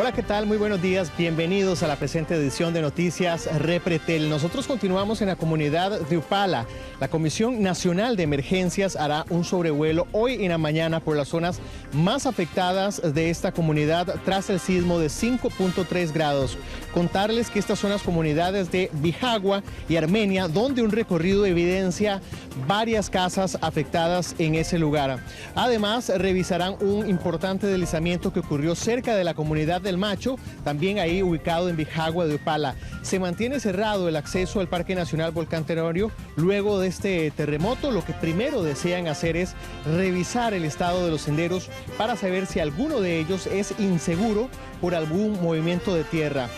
Hola, ¿qué tal? Muy buenos días. Bienvenidos a la presente edición de Noticias Repretel. Nosotros continuamos en la comunidad de Upala. La Comisión Nacional de Emergencias hará un sobrevuelo hoy en la mañana por las zonas más afectadas de esta comunidad tras el sismo de 5.3 grados. Contarles que estas son las comunidades de Bijagua y Armenia, donde un recorrido evidencia varias casas afectadas en ese lugar. Además, revisarán un importante deslizamiento que ocurrió cerca de la comunidad del Macho, también ahí ubicado en Bijagua de Upala. Se mantiene cerrado el acceso al Parque Nacional Volcán Tenorio luego de este terremoto. Lo que primero desean hacer es revisar el estado de los senderos para saber si alguno de ellos es inseguro por algún movimiento de tierra.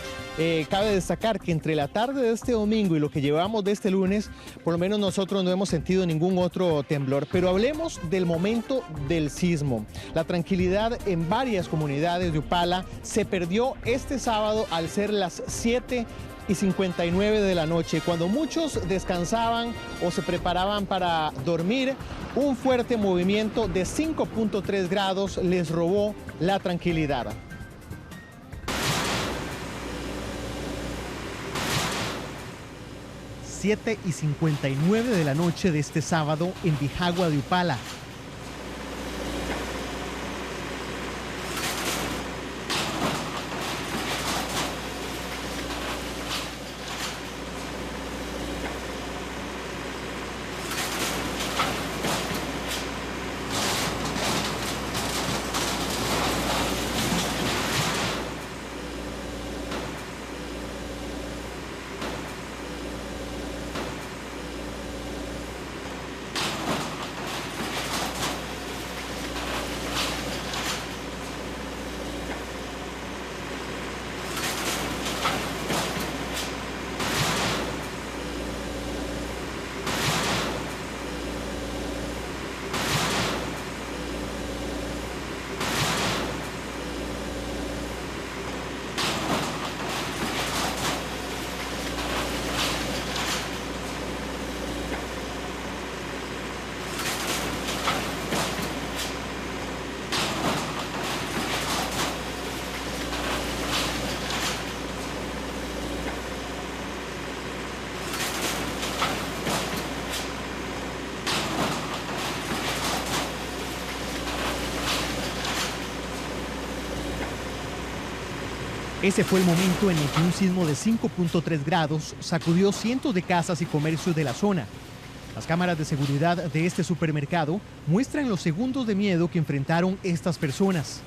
Cabe destacar que entre la tarde de este domingo y lo que llevamos de este lunes, por lo menos nosotros no hemos sentido ningún otro temblor. Pero hablemos del momento del sismo. La tranquilidad en varias comunidades de Upala se perdió este sábado al ser las 7:59 de la noche, cuando muchos descansaban o se preparaban para dormir. Un fuerte movimiento de 5.3 grados les robó la tranquilidad. 7:59 de la noche de este sábado en Bijagua de Upala. Ese fue el momento en el que un sismo de 5.3 grados sacudió cientos de casas y comercios de la zona. Las cámaras de seguridad de este supermercado muestran los segundos de miedo que enfrentaron estas personas.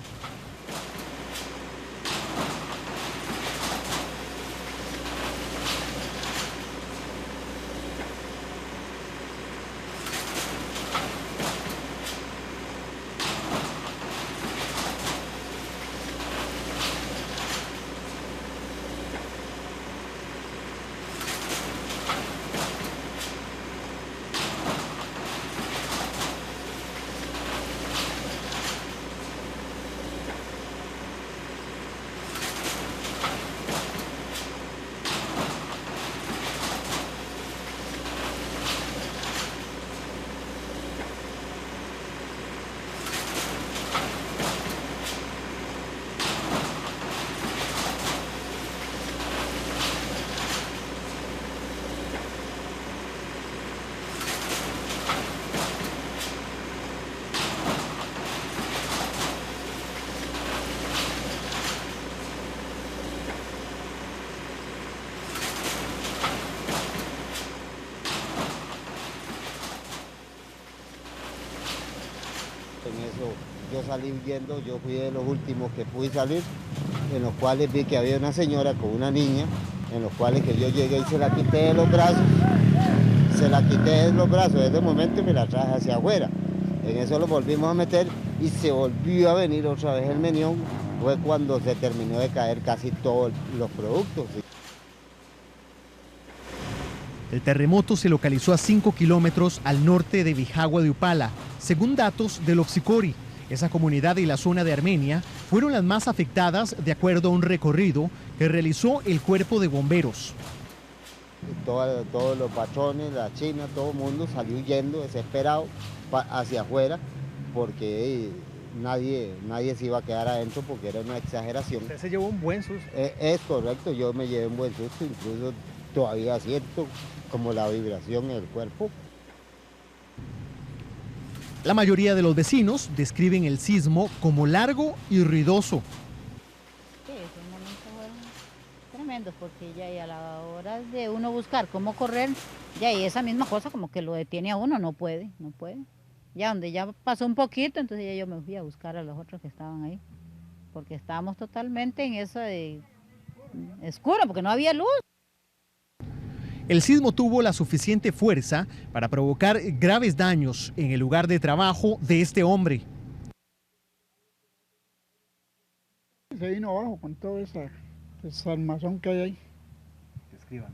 En eso yo salí huyendo, yo fui de los últimos que pude salir, en los cuales vi que había una señora con una niña, en los cuales que yo llegué y se la quité de los brazos, en ese momento me la traje hacia afuera. En eso lo volvimos a meter y se volvió a venir otra vez el menión, fue cuando se terminó de caer casi todos los productos. El terremoto se localizó a 5 kilómetros al norte de Bijagua de Upala. Según datos del Oxicori, esa comunidad y la zona de Armenia fueron las más afectadas de acuerdo a un recorrido que realizó el cuerpo de bomberos. Todos los patrones, la China, todo el mundo salió huyendo desesperado hacia afuera porque nadie se iba a quedar adentro porque era una exageración. Usted se llevó un buen susto. Es correcto, yo me llevé un buen susto, incluso todavía siento como la vibración en el cuerpo. La mayoría de los vecinos describen el sismo como largo y ruidoso. Sí, esos momentos fueron tremendos porque ya y a la hora de uno buscar cómo correr, ya y esa misma cosa como que lo detiene a uno, no puede. Ya donde ya pasó un poquito, entonces ya yo me fui a buscar a los otros que estaban ahí, porque estábamos totalmente en eso de oscuro, porque no había luz. El sismo tuvo la suficiente fuerza para provocar graves daños en el lugar de trabajo de este hombre. Se vino abajo con toda esa armazón que hay ahí. Describan.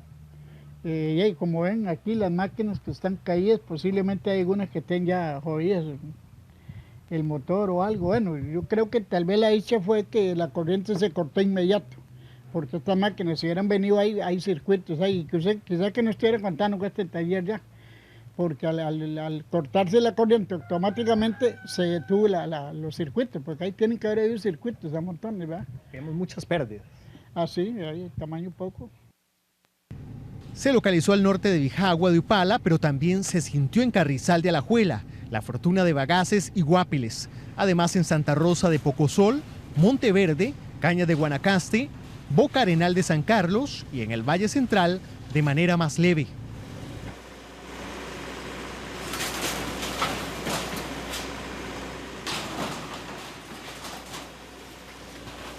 Y como ven aquí las máquinas que están caídas, posiblemente hay algunas que estén ya jodidas, el motor o algo. Bueno, yo creo que tal vez la dicha fue que la corriente se cortó inmediato, porque estas máquinas si hubieran venido ahí, hay circuitos ahí, quizá que no estuviera contando con este taller ya, porque al cortarse la corriente automáticamente se detuvo los circuitos, porque ahí tienen que haber habido circuitos a montones, ¿verdad? Vemos muchas pérdidas. Así, ahí tamaño poco. Se localizó al norte de Bijagua de Upala, pero también se sintió en Carrizal de Alajuela, La Fortuna de Bagaces y Guápiles. Además en Santa Rosa de Pocosol, Monteverde, Cañas de Guanacaste, Boca Arenal de San Carlos y en el Valle Central de manera más leve.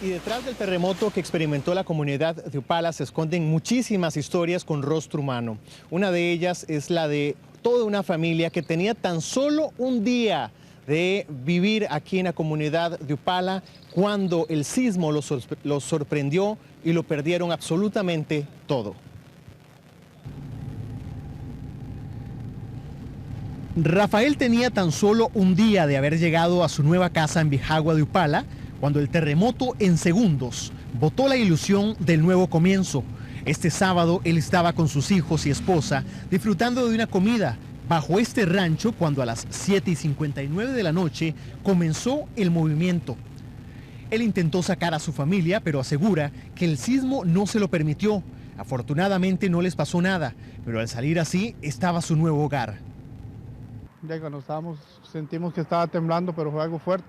Y detrás del terremoto que experimentó la comunidad de Upala se esconden muchísimas historias con rostro humano. Una de ellas es la de toda una familia que tenía tan solo un día de vivir aquí en la comunidad de Upala cuando el sismo los sorprendió y lo perdieron absolutamente todo. Rafael tenía tan solo un día de haber llegado a su nueva casa en Bijagua de Upala cuando el terremoto en segundos botó la ilusión del nuevo comienzo. Este sábado él estaba con sus hijos y esposa disfrutando de una comida bajo este rancho cuando a las 7:59 de la noche comenzó el movimiento. Él intentó sacar a su familia, pero asegura que el sismo no se lo permitió. Afortunadamente no les pasó nada, pero al salir así estaba su nuevo hogar. Ya cuando sentimos que estaba temblando, pero fue algo fuerte.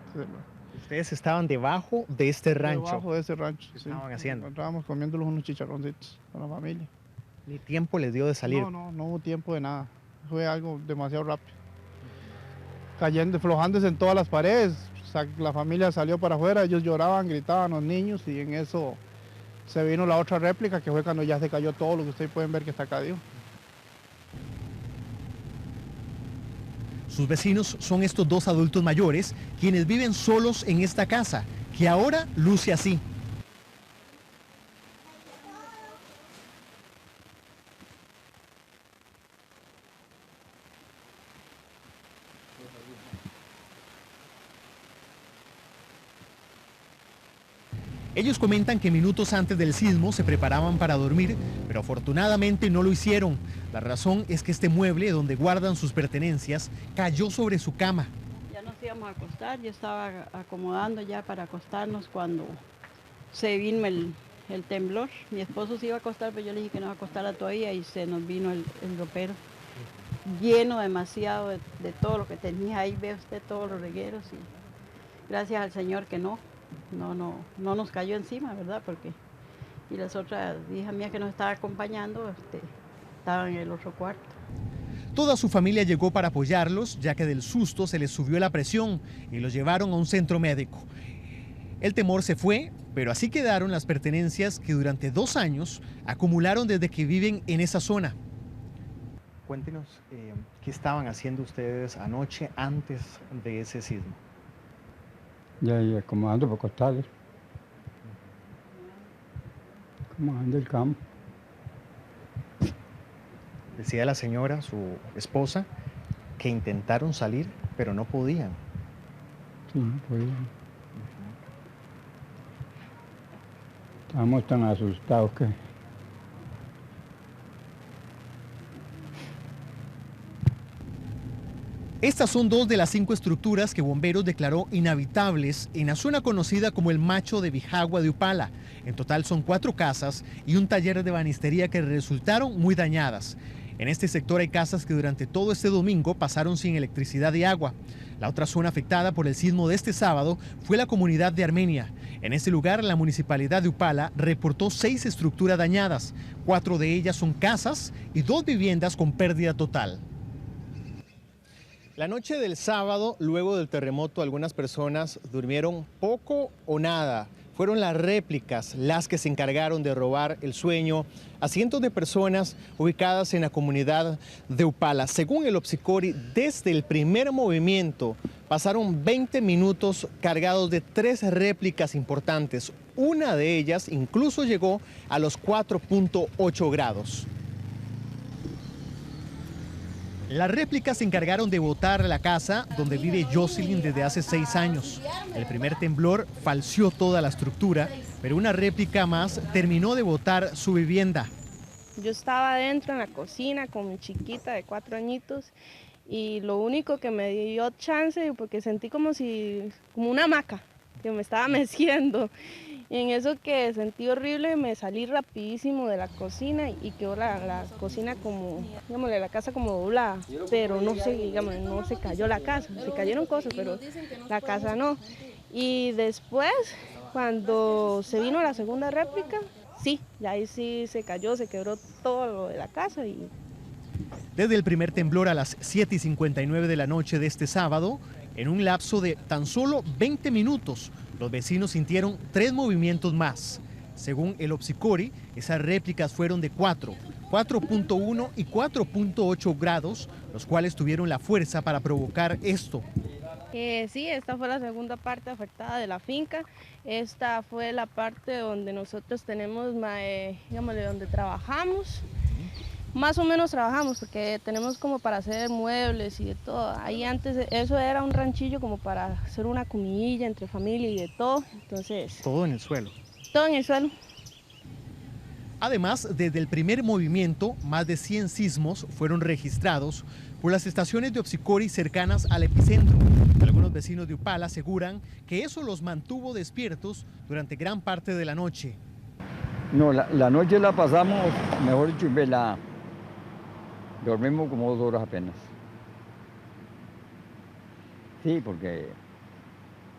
Ustedes estaban debajo de este rancho. Debajo de ese rancho. ¿Qué estaban haciendo? Estábamos comiéndolos unos chicharroncitos con la familia. ¿Ni tiempo les dio de salir? No hubo tiempo de nada. Fue algo demasiado rápido. Cayendo, flojándose en todas las paredes. La familia salió para afuera, ellos lloraban, gritaban los niños y en eso se vino la otra réplica que fue cuando ya se cayó todo lo que ustedes pueden ver que está caído. Sus vecinos son estos dos adultos mayores quienes viven solos en esta casa, que ahora luce así. Ellos comentan que minutos antes del sismo se preparaban para dormir, pero afortunadamente no lo hicieron. La razón es que este mueble donde guardan sus pertenencias cayó sobre su cama. Ya nos íbamos a acostar, yo estaba acomodando ya para acostarnos cuando se vino el temblor. Mi esposo se iba a acostar, pero yo le dije que no acostara todavía y se nos vino el ropero lleno demasiado de todo lo que tenía ahí. Ve usted todos los regueros y gracias al Señor que no nos cayó encima, ¿verdad? Y las otras hijas mías que nos estaban acompañando estaban en el otro cuarto. Toda su familia llegó para apoyarlos, ya que del susto se les subió la presión y los llevaron a un centro médico. El temor se fue, pero así quedaron las pertenencias que durante 2 años acumularon desde que viven en esa zona. Cuéntenos, ¿qué estaban haciendo ustedes anoche antes de ese sismo? Ya acomodando por costales, acomodando el campo. Decía la señora, su esposa, que intentaron salir, pero no podían. Sí, no podían. Estábamos tan asustados que... Estas son 2 de las 5 estructuras que bomberos declaró inhabitables en la zona conocida como el Macho de Bijagua de Upala. En total son 4 casas y un taller de ebanistería que resultaron muy dañadas. En este sector hay casas que durante todo este domingo pasaron sin electricidad y agua. La otra zona afectada por el sismo de este sábado fue la comunidad de Armenia. En este lugar, la municipalidad de Upala reportó 6 estructuras dañadas. 4 de ellas son casas y 2 viviendas con pérdida total. La noche del sábado, luego del terremoto, algunas personas durmieron poco o nada. Fueron las réplicas las que se encargaron de robar el sueño a cientos de personas ubicadas en la comunidad de Upala. Según el Opsicori, desde el primer movimiento pasaron 20 minutos cargados de 3 réplicas importantes. Una de ellas incluso llegó a los 4.8 grados. Las réplicas se encargaron de botar la casa donde vive Jocelyn desde hace 6 años. El primer temblor falseó toda la estructura, pero una réplica más terminó de botar su vivienda. Yo estaba adentro en la cocina con mi chiquita de 4 añitos y lo único que me dio chance, porque sentí como una hamaca que me estaba meciendo. Y en eso que sentí horrible, me salí rapidísimo de la cocina y quedó la cocina como, digámosle, la casa como doblada. Pero no se cayó la casa, se cayeron cosas, pero la casa no. Y después, cuando se vino la segunda réplica, sí, ya ahí sí se cayó, se quebró todo lo de la casa. Desde el primer temblor a las 7:59 de la noche de este sábado, en un lapso de tan solo 20 minutos, los vecinos sintieron 3 movimientos más. Según el Opsicori, esas réplicas fueron de 4, 4.1 y 4.8 grados, los cuales tuvieron la fuerza para provocar esto. Sí, esta fue la segunda parte afectada de la finca. Esta fue la parte donde nosotros tenemos, digámosle, donde trabajamos. Más o menos trabajamos porque tenemos como para hacer muebles y de todo. Ahí antes eso era un ranchillo como para hacer una comidilla entre familia y de todo. Entonces, todo en el suelo. Todo en el suelo. Además, desde el primer movimiento, más de 100 sismos fueron registrados por las estaciones de Opsicori cercanas al epicentro. Algunos vecinos de Upala aseguran que eso los mantuvo despiertos durante gran parte de la noche. No, la noche la pasamos, mejor dicho, velada. Dormimos como 2 horas apenas. Sí, porque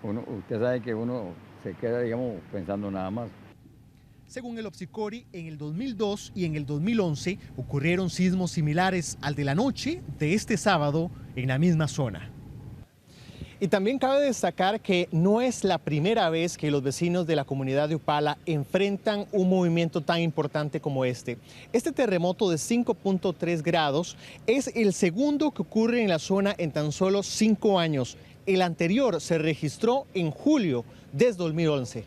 usted sabe que uno se queda, digamos, pensando nada más. Según el Opsicori, en el 2002 y en el 2011 ocurrieron sismos similares al de la noche de este sábado en la misma zona. Y también cabe destacar que no es la primera vez que los vecinos de la comunidad de Upala enfrentan un movimiento tan importante como este. Este terremoto de 5.3 grados es el segundo que ocurre en la zona en tan solo 5 años. El anterior se registró en julio de 2011.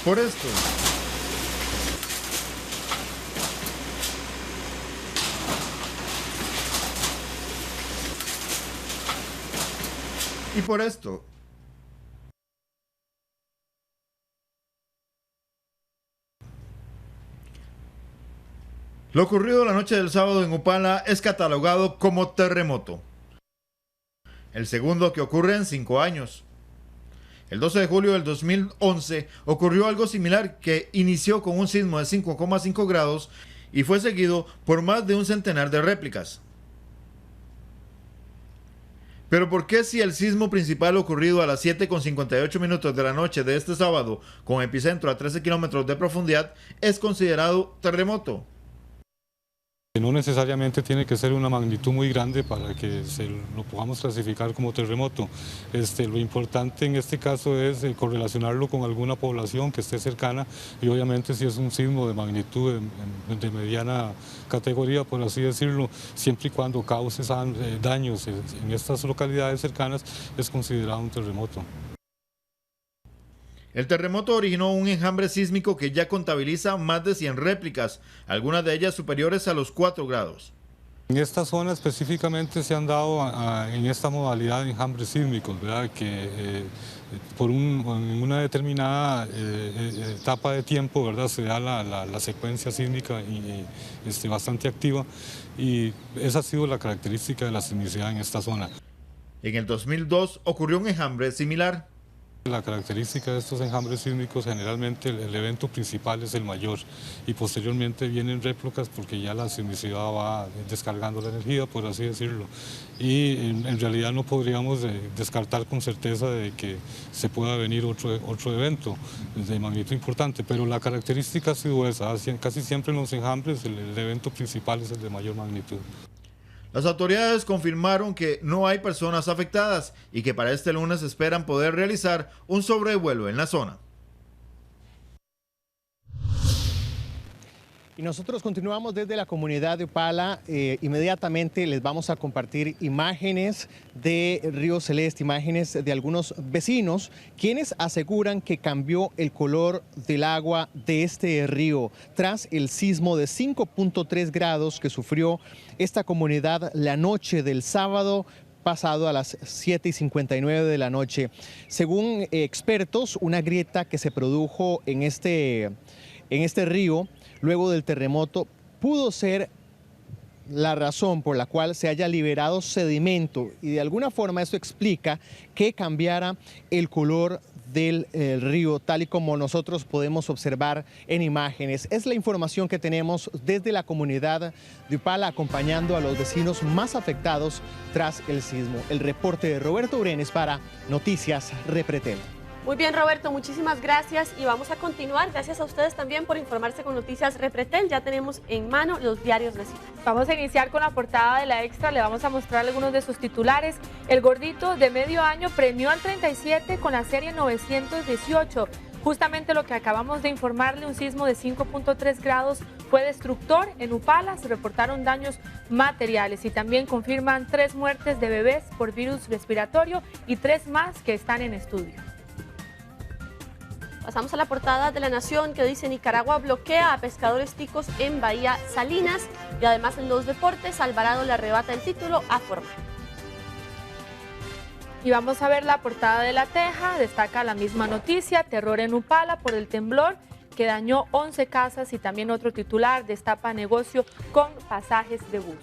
Por esto. Y por esto. Lo ocurrido la noche del sábado en Upala es catalogado como terremoto. El segundo que ocurre en 5 años. El 12 de julio del 2011 ocurrió algo similar que inició con un sismo de 5,5 grados y fue seguido por más de un centenar de réplicas. Pero ¿por qué si el sismo principal ocurrido a las 7:58 minutos de la noche de este sábado, con epicentro a 13 kilómetros de profundidad, es considerado terremoto? No necesariamente tiene que ser una magnitud muy grande para que lo podamos clasificar como terremoto. Lo importante en este caso es correlacionarlo con alguna población que esté cercana y obviamente si es un sismo de magnitud de mediana categoría, por así decirlo, siempre y cuando cause daños en estas localidades cercanas, es considerado un terremoto. El terremoto originó un enjambre sísmico que ya contabiliza más de 100 réplicas, algunas de ellas superiores a los 4 grados. En esta zona específicamente se han dado en esta modalidad de enjambres sísmicos, ¿verdad? Que en una determinada etapa de tiempo, ¿verdad? Se da la secuencia sísmica bastante activa, y esa ha sido la característica de la sismicidad en esta zona. En el 2002 ocurrió un enjambre similar. La característica de estos enjambres sísmicos, generalmente el evento principal es el mayor y posteriormente vienen réplicas porque ya la sismicidad va descargando la energía, por así decirlo. Y en realidad no podríamos descartar con certeza de que se pueda venir otro evento de magnitud importante, pero la característica ha sido esa, casi siempre en los enjambres el evento principal es el de mayor magnitud. Las autoridades confirmaron que no hay personas afectadas y que para este lunes esperan poder realizar un sobrevuelo en la zona. Y nosotros continuamos desde la comunidad de Upala. Inmediatamente les vamos a compartir imágenes de Río Celeste, imágenes de algunos vecinos, quienes aseguran que cambió el color del agua de este río tras el sismo de 5.3 grados que sufrió esta comunidad la noche del sábado pasado a las 7:59 de la noche. Según expertos, una grieta que se produjo en este río luego del terremoto pudo ser la razón por la cual se haya liberado sedimento, y de alguna forma esto explica que cambiara el color del río, tal y como nosotros podemos observar en imágenes. Es la información que tenemos desde la comunidad de Upala, acompañando a los vecinos más afectados tras el sismo. El reporte de Roberto Brenes para Noticias Repretel. Muy bien, Roberto, muchísimas gracias y vamos a continuar. Gracias a ustedes también por informarse con Noticias Repretel. Ya tenemos en mano los diarios de Cita. Vamos a iniciar con la portada de la Extra. Le vamos a mostrar algunos de sus titulares. El gordito de medio año premió al 37 con la serie 918. Justamente lo que acabamos de informarle, un sismo de 5.3 grados fue destructor en Upala. Se reportaron daños materiales y también confirman 3 muertes de bebés por virus respiratorio y 3 más que están en estudio. Pasamos a la portada de La Nación, que dice: Nicaragua bloquea a pescadores ticos en Bahía Salinas. Y además en los deportes, Alvarado le arrebata el título a Forma. Y vamos a ver la portada de La Teja. Destaca la misma noticia: terror en Upala por el temblor que dañó 11 casas, y también otro titular: destapa negocio con pasajes de bus.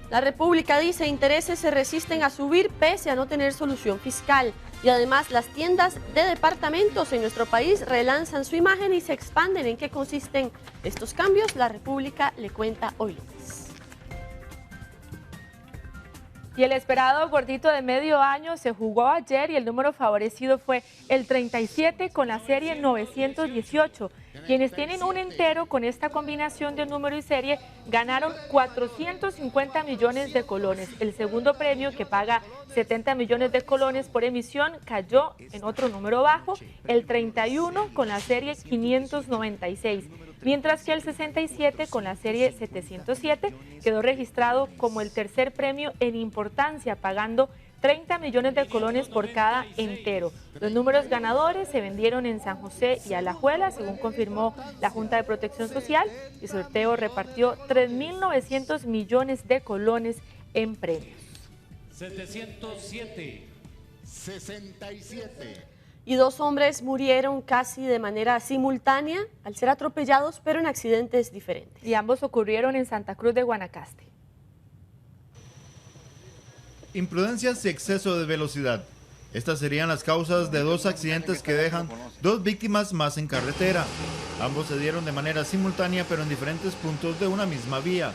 La República dice: intereses se resisten a subir pese a no tener solución fiscal. Y además las tiendas de departamentos en nuestro país relanzan su imagen y se expanden. ¿En qué consisten estos cambios? La República le cuenta hoy lunes. Y el esperado gordito de medio año se jugó ayer y el número favorecido fue el 37 con la serie 918. Quienes tienen un entero con esta combinación de número y serie ganaron 450 millones de colones. El segundo premio, que paga 70 millones de colones por emisión, cayó en otro número bajo, el 31 con la serie 596. Mientras que el 67 con la serie 707 quedó registrado como el tercer premio en importancia, pagando 30 millones de colones por cada entero. Los números ganadores se vendieron en San José y Alajuela, según confirmó la Junta de Protección Social. El sorteo repartió 3.900 millones de colones en premios. 707, 67. Y 2 hombres murieron casi de manera simultánea al ser atropellados, pero en accidentes diferentes. Y ambos ocurrieron en Santa Cruz de Guanacaste. Imprudencias y exceso de velocidad. Estas serían las causas de 2 accidentes que dejan 2 víctimas más en carretera. Ambos se dieron de manera simultánea, pero en diferentes puntos de una misma vía.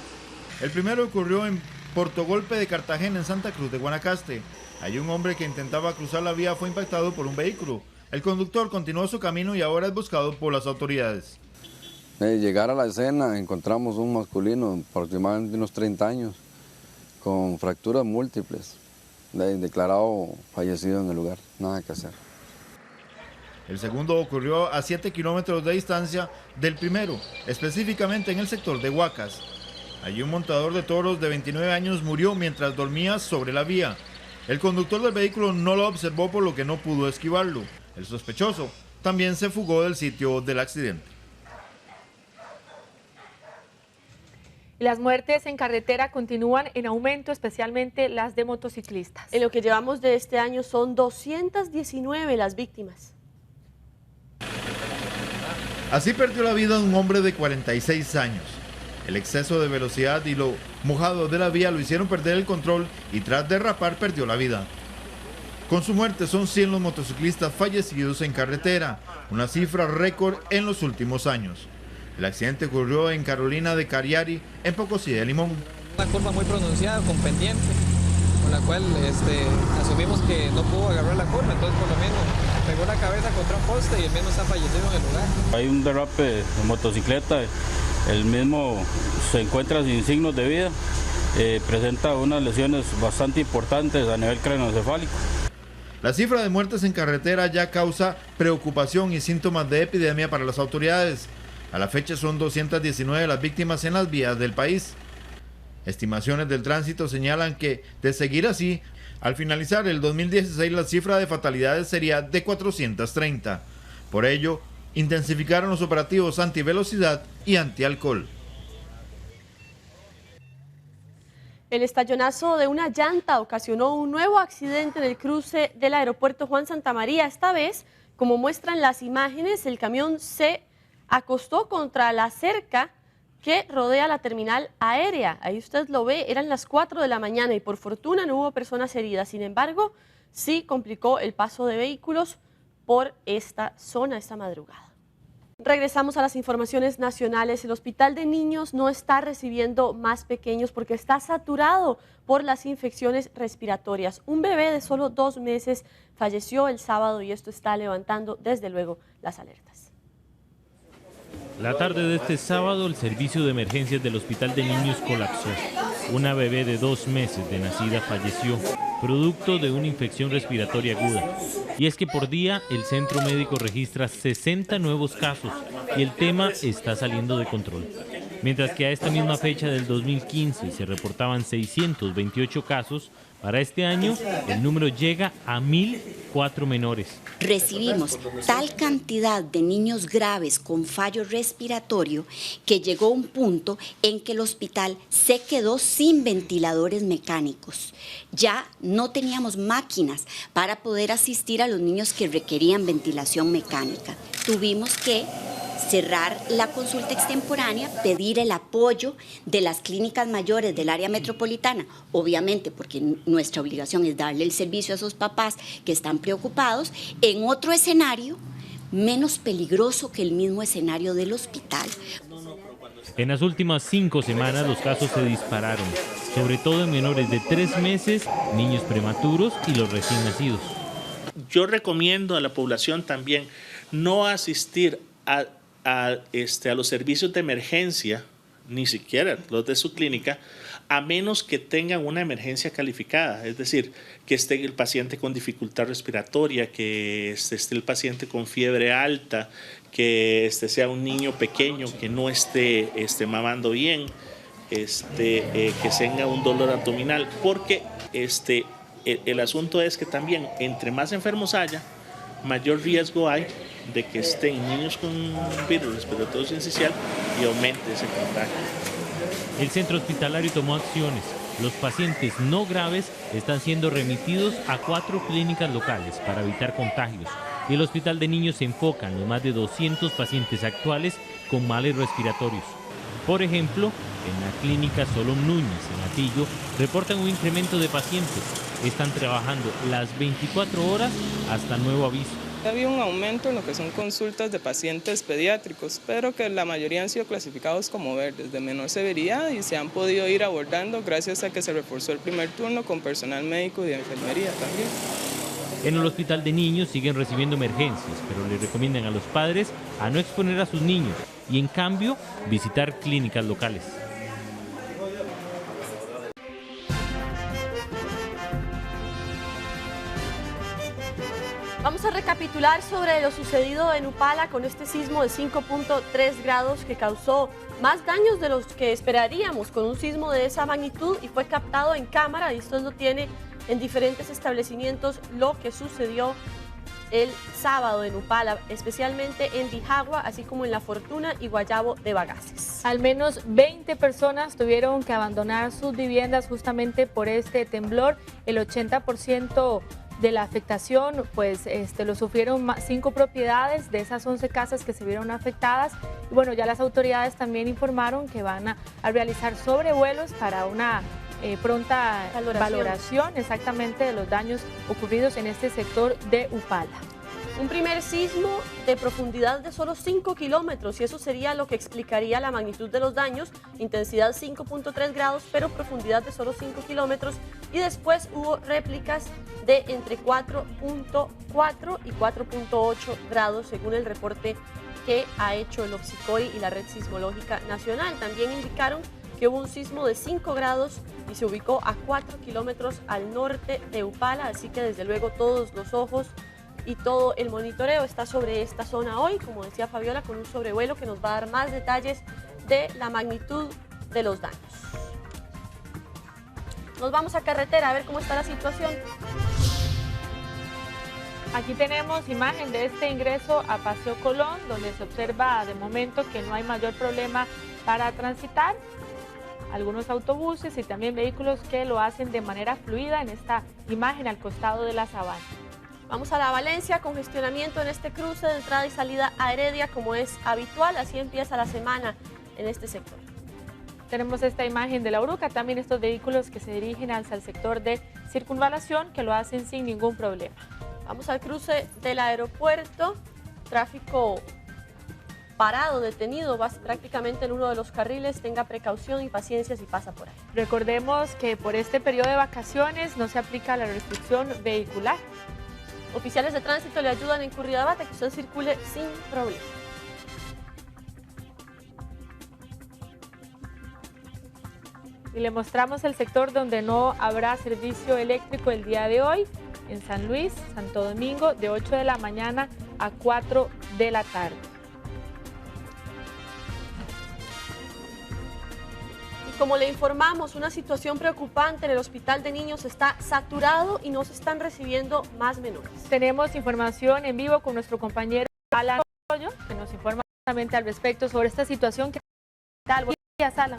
El primero ocurrió en Portogolpe de Cartagena, en Santa Cruz de Guanacaste. Allí un hombre que intentaba cruzar la vía fue impactado por un vehículo. El conductor continuó su camino y ahora es buscado por las autoridades. Llegar a la escena encontramos un masculino, aproximadamente unos 30 años, con fracturas múltiples, declarado fallecido en el lugar, nada que hacer. El segundo ocurrió a 7 kilómetros de distancia del primero, específicamente en el sector de Huacas. Allí un montador de toros de 29 años murió mientras dormía sobre la vía. El conductor del vehículo no lo observó, por lo que no pudo esquivarlo. El sospechoso también se fugó del sitio del accidente. Y las muertes en carretera continúan en aumento, especialmente las de motociclistas. En lo que llevamos de este año son 219 las víctimas. Así perdió la vida un hombre de 46 años. El exceso de velocidad y lo mojado de la vía lo hicieron perder el control y tras derrapar perdió la vida. Con su muerte son 100 los motociclistas fallecidos en carretera, una cifra récord en los últimos años. El accidente ocurrió en Carolina de Cariari, en Pocosí de Limón. Una curva muy pronunciada con pendiente, con la cual asumimos que no pudo agarrar la curva, entonces por lo menos pegó la cabeza contra un poste y el mismo está fallecido en el lugar. Hay un derrape de motocicleta, el mismo se encuentra sin signos de vida, presenta unas lesiones bastante importantes a nivel craneoencefálico. La cifra de muertes en carretera ya causa preocupación y síntomas de epidemia para las autoridades. A la fecha son 219 las víctimas en las vías del país. Estimaciones del tránsito señalan que, de seguir así, al finalizar el 2016 la cifra de fatalidades sería de 430. Por ello, intensificaron los operativos antivelocidad y antialcohol. El estallonazo de una llanta ocasionó un nuevo accidente en el cruce del aeropuerto Juan Santamaría. Esta vez, como muestran las imágenes, el camión se acostó contra la cerca que rodea la terminal aérea. Ahí usted lo ve, eran las 4 de la mañana y por fortuna no hubo personas heridas. Sin embargo, sí complicó el paso de vehículos por esta zona esta madrugada. Regresamos a las informaciones nacionales. El Hospital de Niños no está recibiendo más pequeños porque está saturado por las infecciones respiratorias. Un bebé de solo 2 meses falleció el sábado y esto está levantando desde luego las alertas. La tarde de este sábado, el servicio de emergencias del Hospital de Niños colapsó. Una bebé de 2 meses de nacida falleció, producto de una infección respiratoria aguda. Y es que por día el centro médico registra 60 nuevos casos y el tema está saliendo de control. Mientras que a esta misma fecha del 2015 se reportaban 628 casos, para este año el número llega a 1.004 menores. Recibimos tal cantidad de niños graves con fallo respiratorio que llegó un punto en que el hospital se quedó sin ventiladores mecánicos. Ya no teníamos máquinas para poder asistir a los niños que requerían ventilación mecánica. Tuvimos que cerrar la consulta extemporánea, pedir el apoyo de las clínicas mayores del área metropolitana, obviamente porque nuestra obligación es darle el servicio a esos papás que están preocupados, en otro escenario menos peligroso que el mismo escenario del hospital. En las últimas 5 semanas los casos se dispararon, sobre todo en menores de 3 meses, niños prematuros y los recién nacidos. Yo recomiendo a la población también no asistir a los servicios de emergencia, ni siquiera los de su clínica, a menos que tengan una emergencia calificada, es decir, que esté el paciente con dificultad respiratoria, que esté el paciente con fiebre alta, que sea un niño pequeño que no esté mamando bien, que tenga un dolor abdominal, porque el asunto es que también entre más enfermos haya, mayor riesgo hay de que estén niños con virus respiratorio sincicial y aumente ese contagio. El centro hospitalario tomó acciones. Los pacientes no graves están siendo remitidos a 4 clínicas locales para evitar contagios. Y el Hospital de Niños se enfoca en los más de 200 pacientes actuales con males respiratorios. Por ejemplo, en la clínica Solón Núñez, en Atillo, reportan un incremento de pacientes. Están trabajando las 24 horas hasta nuevo aviso. Ha habido un aumento en lo que son consultas de pacientes pediátricos, pero que la mayoría han sido clasificados como verdes, de menor severidad, y se han podido ir abordando gracias a que se reforzó el primer turno con personal médico y de enfermería también. En el Hospital de Niños siguen recibiendo emergencias, pero le recomiendan a los padres a no exponer a sus niños y en cambio visitar clínicas locales. Vamos a recapitular sobre lo sucedido en Upala con este sismo de 5.3 grados que causó más daños de los que esperaríamos con un sismo de esa magnitud y fue captado en cámara y esto lo tiene en diferentes establecimientos lo que sucedió el sábado en Upala, especialmente en Bijagua, así como en La Fortuna y Guayabo de Bagaces. Al menos 20 personas tuvieron que abandonar sus viviendas justamente por este temblor. El 80% de la afectación pues lo sufrieron 5 propiedades de esas 11 casas que se vieron afectadas. Y bueno, ya las autoridades también informaron que van a realizar sobrevuelos para una pronta valoración exactamente de los daños ocurridos en este sector de Upala. Un primer sismo de profundidad de solo 5 kilómetros y eso sería lo que explicaría la magnitud de los daños, intensidad 5.3 grados, pero profundidad de solo 5 kilómetros y después hubo réplicas de entre 4.4 y 4.8 grados según el reporte que ha hecho el OPSICOI y la Red Sismológica Nacional. También indicaron que hubo un sismo de 5 grados y se ubicó a 4 kilómetros al norte de Upala, así que desde luego todos los ojos y todo el monitoreo está sobre esta zona hoy, como decía Fabiola, con un sobrevuelo que nos va a dar más detalles de la magnitud de los daños. Nos vamos a carretera a ver cómo está la situación. Aquí tenemos imagen de este ingreso a Paseo Colón, donde se observa de momento que no hay mayor problema para transitar. Algunos autobuses y también vehículos que lo hacen de manera fluida en esta imagen al costado de la Sabana. Vamos a la Valencia, congestionamiento en este cruce de entrada y salida a Heredia como es habitual, así empieza la semana en este sector. Tenemos esta imagen de la Uruca, también estos vehículos que se dirigen hacia el sector de circunvalación que lo hacen sin ningún problema. Vamos al cruce del aeropuerto, tráfico parado, detenido, va prácticamente en uno de los carriles, tenga precaución y paciencia si pasa por ahí. Recordemos que por este periodo de vacaciones no se aplica la restricción vehicular. Oficiales de tránsito le ayudan en Curridabat a que usted circule sin problema. Y le mostramos el sector donde no habrá servicio eléctrico el día de hoy, en San Luis, Santo Domingo, de 8 de la mañana a 4 de la tarde. Como le informamos, una situación preocupante en el Hospital de Niños está saturado y no se están recibiendo más menores. Tenemos información en vivo con nuestro compañero Alan Arroyo, que nos informa justamente al respecto sobre esta situación. ¿Qué tal? Buenos días, Alan.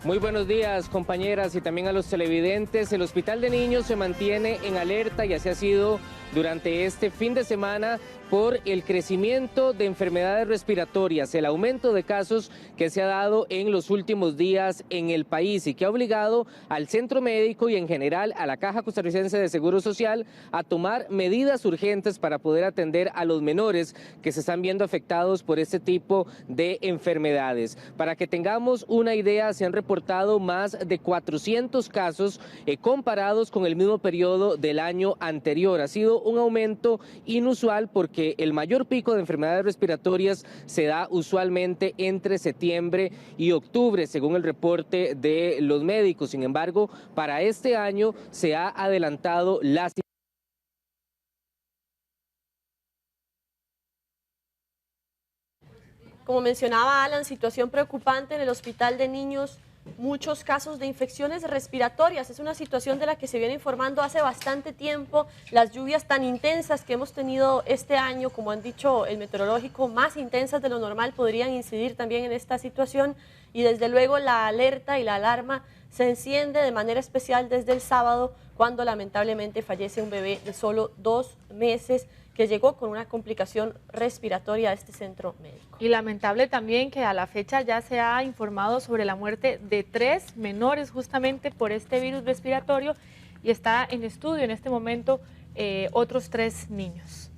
Muy buenos días, compañeras, y también a los televidentes. El Hospital de Niños se mantiene en alerta y así ha sido durante este fin de semana por el crecimiento de enfermedades respiratorias, el aumento de casos que se ha dado en los últimos días en el país y que ha obligado al Centro Médico y en general a la Caja Costarricense de Seguro Social a tomar medidas urgentes para poder atender a los menores que se están viendo afectados por este tipo de enfermedades. Para que tengamos una idea, se han reportado más de 400 casos comparados con el mismo periodo del año anterior. Ha sido un aumento inusual porque el mayor pico de enfermedades respiratorias se da usualmente entre septiembre y octubre, según el reporte de los médicos. Sin embargo, para este año se ha adelantado la situación. Como mencionaba Alan, situación preocupante en el Hospital de Niños. Muchos casos de infecciones respiratorias. Es una situación de la que se viene informando hace bastante tiempo. Las lluvias tan intensas que hemos tenido este año, como han dicho el meteorológico, más intensas de lo normal, podrían incidir también en esta situación. Y desde luego la alerta y la alarma se enciende de manera especial desde el sábado, cuando lamentablemente fallece un bebé de solo 2 meses que llegó con una complicación respiratoria a este centro médico. Y lamentable también que a la fecha ya se ha informado sobre la muerte de 3 menores justamente por este virus respiratorio y está en estudio en este momento otros 3 niños.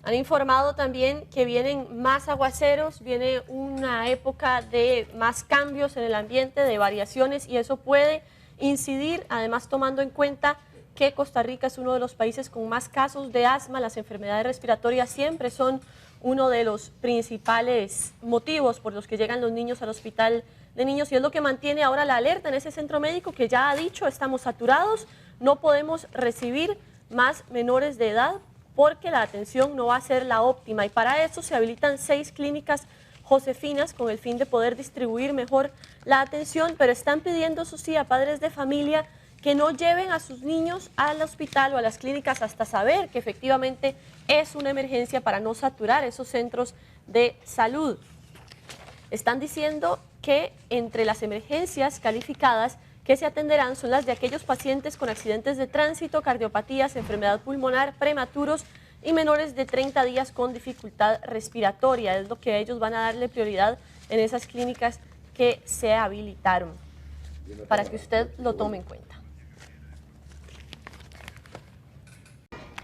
Han informado también que vienen más aguaceros, viene una época de más cambios en el ambiente, de variaciones, y eso puede incidir, además tomando en cuenta que Costa Rica es uno de los países con más casos de asma. Las enfermedades respiratorias siempre son uno de los principales motivos por los que llegan los niños al Hospital de Niños, y es lo que mantiene ahora la alerta en ese centro médico que ya ha dicho: estamos saturados, no podemos recibir más menores de edad porque la atención no va a ser la óptima, y para eso se habilitan 6 clínicas josefinas con el fin de poder distribuir mejor la atención, pero están pidiendo, eso sí, a padres de familia que no lleven a sus niños al hospital o a las clínicas hasta saber que efectivamente es una emergencia para no saturar esos centros de salud. Están diciendo que entre las emergencias calificadas que se atenderán son las de aquellos pacientes con accidentes de tránsito, cardiopatías, enfermedad pulmonar, prematuros y menores de 30 días con dificultad respiratoria. Es lo que ellos van a darle prioridad en esas clínicas que se habilitaron, para que usted lo tome en cuenta.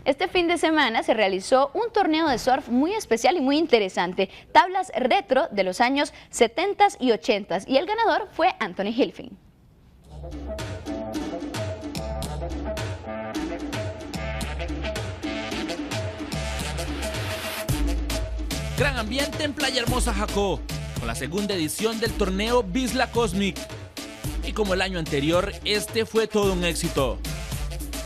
Este fin de semana se realizó un torneo de surf muy especial y muy interesante, tablas retro de los años 70s y 80s, y el ganador fue Anthony Hilfing. Gran ambiente en Playa Hermosa, Jacó, con la segunda edición del torneo Bisla Cosmic. Y como el año anterior, este fue todo un éxito.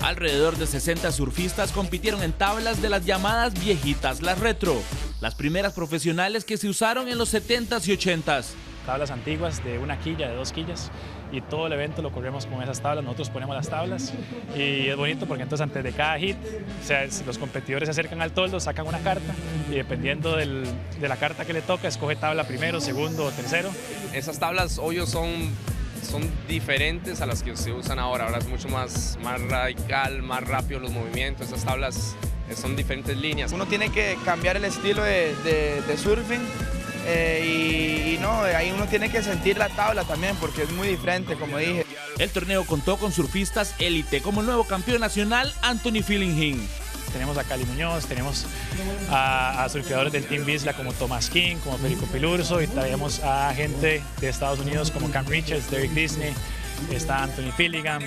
Alrededor de 60 surfistas compitieron en tablas de las llamadas viejitas, las retro, las primeras profesionales que se usaron en los 70s y 80s. Tablas antiguas de una quilla, de 2 quillas, y todo el evento lo corremos con esas tablas. Nosotros ponemos las tablas y es bonito porque entonces antes de cada hit, o sea, los competidores se acercan al toldo, sacan una carta y dependiendo de la carta que le toca, escoge tabla primero, segundo o tercero. Esas tablas, obvio, son diferentes a las que se usan ahora. Ahora es mucho más radical, más rápido los movimientos. Esas tablas son diferentes líneas. Uno tiene que cambiar el estilo de surfing y no, ahí uno tiene que sentir la tabla también porque es muy diferente, como dije. El torneo contó con surfistas élite como el nuevo campeón nacional Anthony Hilfing. Tenemos a Cali Muñoz, tenemos a surfeadores del Team Bisla como Thomas King, como Perico Pilurso, y traemos a gente de Estados Unidos como Cam Richards, Derek Disney, está Anthony Filligan,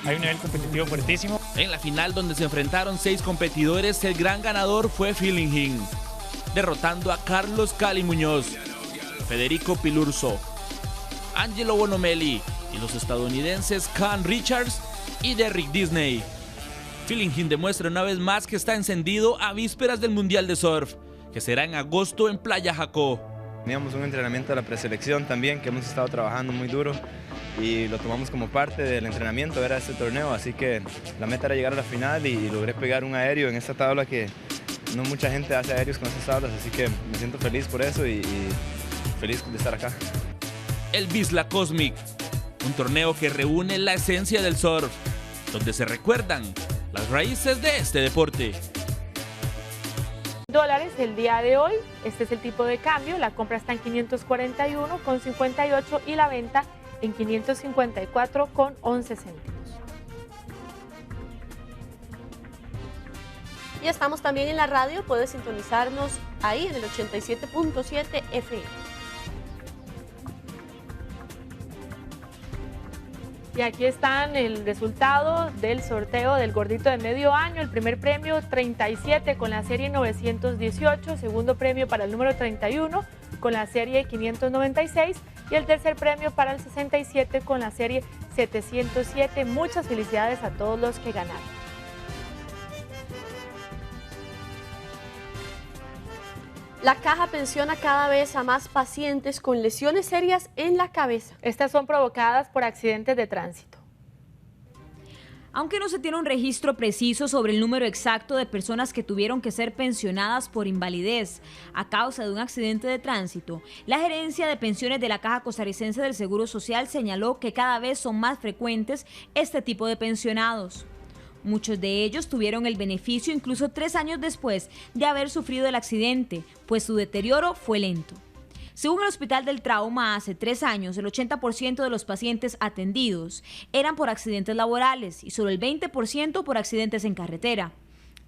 hay un nivel competitivo fuertísimo. En la final, donde se enfrentaron 6 competidores, el gran ganador fue Hilfing, derrotando a Carlos Cali Muñoz, Federico Pilurso, Angelo Bonomelli y los estadounidenses Cam Richards y Derek Disney. Hilfing demuestra una vez más que está encendido a vísperas del Mundial de Surf, que será en agosto en Playa Jacó. Teníamos un entrenamiento de la preselección también, que hemos estado trabajando muy duro y lo tomamos como parte del entrenamiento, era este torneo, así que la meta era llegar a la final y logré pegar un aéreo en esta tabla que no mucha gente hace aéreos con estas tablas, así que me siento feliz por eso y feliz de estar acá. El Bisla Cosmic, un torneo que reúne la esencia del surf, donde se recuerdan las raíces de este deporte. Dólares el día de hoy, este es el tipo de cambio, la compra está en 541,58 y la venta en 554,11 céntimos. Y estamos también en la radio, puedes sintonizarnos ahí en el 87.7 FM. Y aquí están el resultado del sorteo del gordito de medio año. El primer premio 37 con la serie 918, segundo premio para el número 31 con la serie 596 y el tercer premio para el 67 con la serie 707. Muchas felicidades a todos los que ganaron. La Caja pensiona cada vez a más pacientes con lesiones serias en la cabeza. Estas son provocadas por accidentes de tránsito. Aunque no se tiene un registro preciso sobre el número exacto de personas que tuvieron que ser pensionadas por invalidez a causa de un accidente de tránsito, la Gerencia de Pensiones de la Caja Costarricense del Seguro Social señaló que cada vez son más frecuentes este tipo de pensionados. Muchos de ellos tuvieron el beneficio incluso 3 años después de haber sufrido el accidente, pues su deterioro fue lento. Según el Hospital del Trauma, hace 3 años el 80% de los pacientes atendidos eran por accidentes laborales y solo el 20% por accidentes en carretera.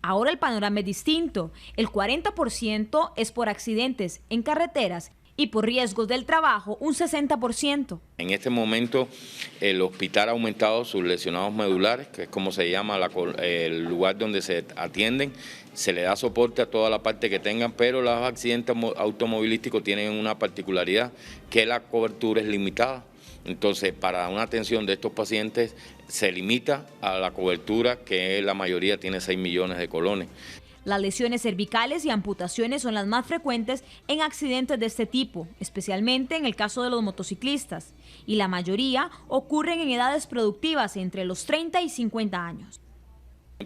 Ahora el panorama es distinto, el 40% es por accidentes en carreteras y por riesgos del trabajo un 60%. En este momento el hospital ha aumentado sus lesionados medulares, que es como se llama el lugar donde se atienden. Se le da soporte a toda la parte que tengan, pero los accidentes automovilísticos tienen una particularidad, que la cobertura es limitada. Entonces, para una atención de estos pacientes se limita a la cobertura, que la mayoría tiene 6 millones de colones. Las lesiones cervicales y amputaciones son las más frecuentes en accidentes de este tipo, especialmente en el caso de los motociclistas, y la mayoría ocurren en edades productivas entre los 30 y 50 años.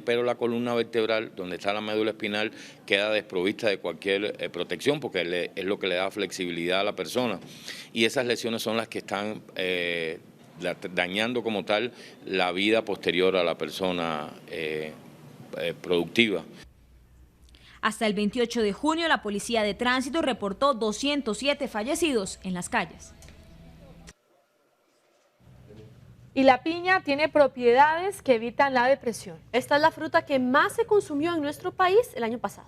Pero la columna vertebral, donde está la médula espinal, queda desprovista de cualquier protección porque es lo que le da flexibilidad a la persona. Y esas lesiones son las que están dañando como tal la vida posterior a la persona productiva. Hasta el 28 de junio, la Policía de Tránsito reportó 207 fallecidos en las calles. Y la piña tiene propiedades que evitan la depresión. Esta es la fruta que más se consumió en nuestro país el año pasado.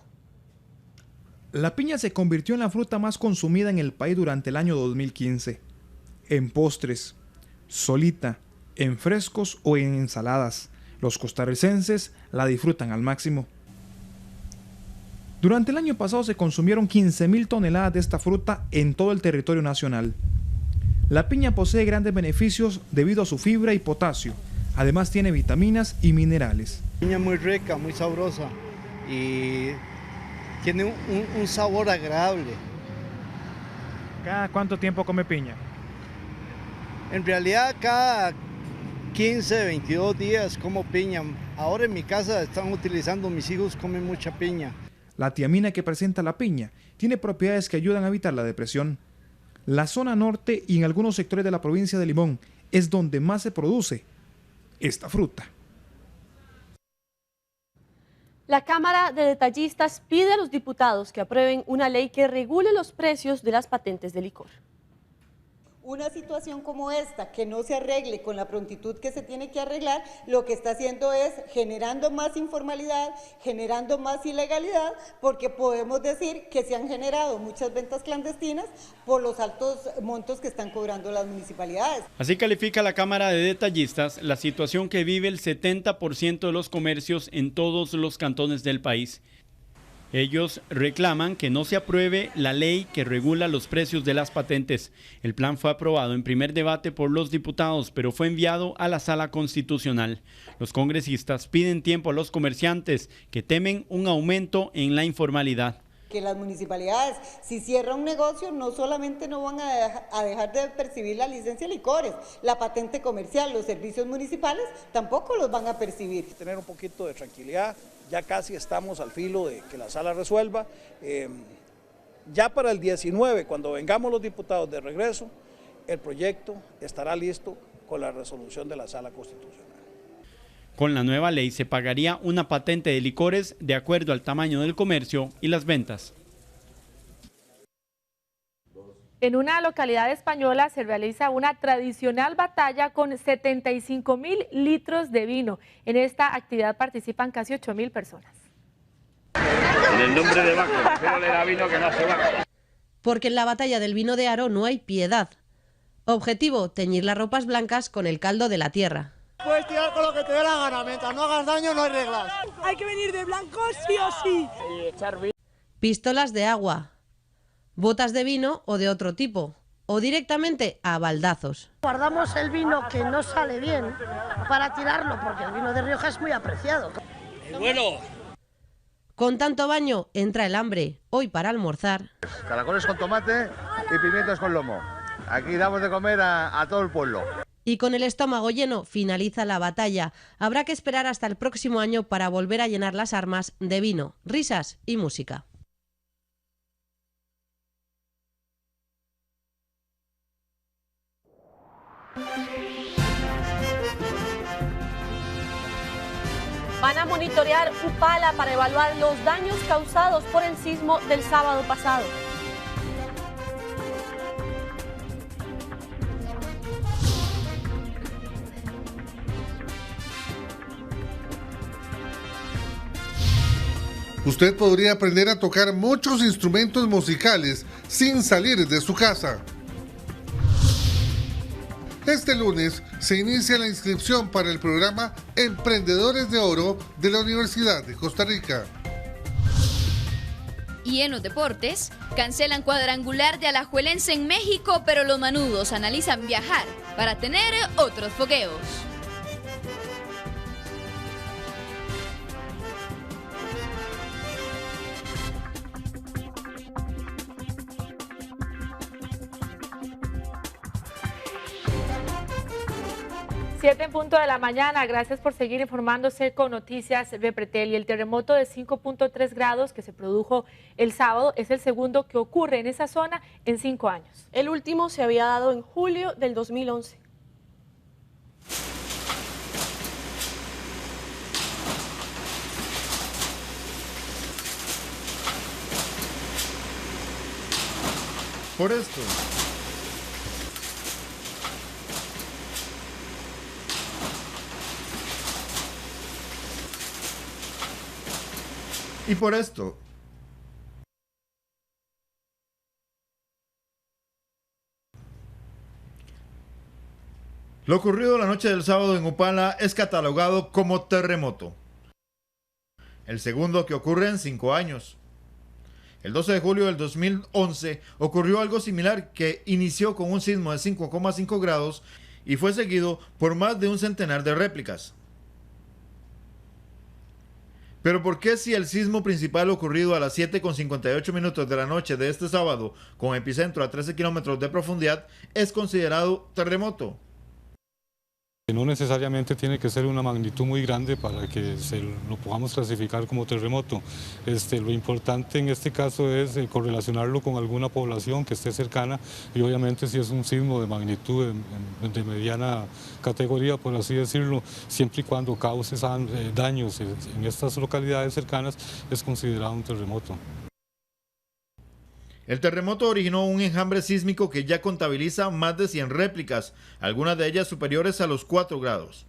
La piña se convirtió en la fruta más consumida en el país durante el año 2015. En postres, solita, en frescos o en ensaladas. Los costarricenses la disfrutan al máximo. Durante el año pasado se consumieron 15.000 toneladas de esta fruta en todo el territorio nacional. La piña posee grandes beneficios debido a su fibra y potasio. Además tiene vitaminas y minerales. Piña muy rica, muy sabrosa y tiene un sabor agradable. ¿Cada cuánto tiempo come piña? En realidad cada 15, 22 días como piña. Ahora en mi casa están utilizando, mis hijos comen mucha piña. La tiamina que presenta la piña tiene propiedades que ayudan a evitar la depresión. La zona norte y en algunos sectores de la provincia de Limón es donde más se produce esta fruta. La Cámara de Detallistas pide a los diputados que aprueben una ley que regule los precios de las patentes de licor. Una situación como esta, que no se arregle con la prontitud que se tiene que arreglar, lo que está haciendo es generando más informalidad, generando más ilegalidad, porque podemos decir que se han generado muchas ventas clandestinas por los altos montos que están cobrando las municipalidades. Así califica la Cámara de Detallistas la situación que vive el 70% de los comercios en todos los cantones del país. Ellos reclaman que no se apruebe la ley que regula los precios de las patentes. El plan fue aprobado en primer debate por los diputados, pero fue enviado a la Sala Constitucional. Los congresistas piden tiempo a los comerciantes que temen un aumento en la informalidad. Que las municipalidades, si cierran un negocio, no solamente no van a dejar de percibir la licencia de licores, la patente comercial, los servicios municipales tampoco los van a percibir. Tener un poquito de tranquilidad, ya casi estamos al filo de que la sala resuelva. Ya para el 19, cuando vengamos los diputados de regreso, el proyecto estará listo con la resolución de la Sala Constitucional. Con la nueva ley se pagaría una patente de licores de acuerdo al tamaño del comercio y las ventas. En una localidad española se realiza una tradicional batalla con 75.000 litros de vino. En esta actividad participan casi 8.000 personas. En el nombre de Baco, pero le da vino que no hace Baco. Porque en la batalla del vino de Aro no hay piedad. Objetivo, teñir las ropas blancas con el caldo de la tierra. Puedes tirar con lo que te dé la gana, mientras no hagas daño no hay reglas. Hay que venir de blanco sí o sí. Y echar vino. Pistolas de agua, botas de vino o de otro tipo, o directamente a baldazos. Guardamos el vino que no sale bien para tirarlo, porque el vino de Rioja es muy apreciado. Bueno. Con tanto baño entra el hambre. Hoy para almorzar. Caracoles con tomate y pimientos con lomo. Aquí damos de comer a todo el pueblo. Y con el estómago lleno finaliza la batalla. Habrá que esperar hasta el próximo año para volver a llenar las armas de vino, risas y música. Van a monitorear Upala para evaluar los daños causados por el sismo del sábado pasado. Usted podría aprender a tocar muchos instrumentos musicales sin salir de su casa. Este lunes se inicia la inscripción para el programa Emprendedores de Oro de la Universidad de Costa Rica. Y en los deportes, cancelan cuadrangular de Alajuelense en México, pero los manudos analizan viajar para tener otros fogueos. 7 en punto de la mañana. Gracias por seguir informándose con Noticias de Pretel. Y el terremoto de 5.3 grados que se produjo el sábado es el segundo que ocurre en esa zona en 5 años. El último se había dado en julio del 2011. Por esto. Y por esto. Lo ocurrido la noche del sábado en Upala es catalogado como terremoto. El segundo que ocurre en 5 años. El 12 de julio del 2011 ocurrió algo similar que inició con un sismo de 5,5 grados y fue seguido por más de un centenar de réplicas. Pero ¿por qué si el sismo principal ocurrido a las 7:58 minutos de la noche de este sábado, con epicentro a 13 kilómetros de profundidad, es considerado terremoto? No necesariamente tiene que ser una magnitud muy grande para que lo podamos clasificar como terremoto. Lo importante en este caso es correlacionarlo con alguna población que esté cercana y obviamente si es un sismo de magnitud de mediana categoría, por así decirlo, siempre y cuando cause daños en estas localidades cercanas, es considerado un terremoto. El terremoto originó un enjambre sísmico que ya contabiliza más de 100 réplicas, algunas de ellas superiores a los 4 grados.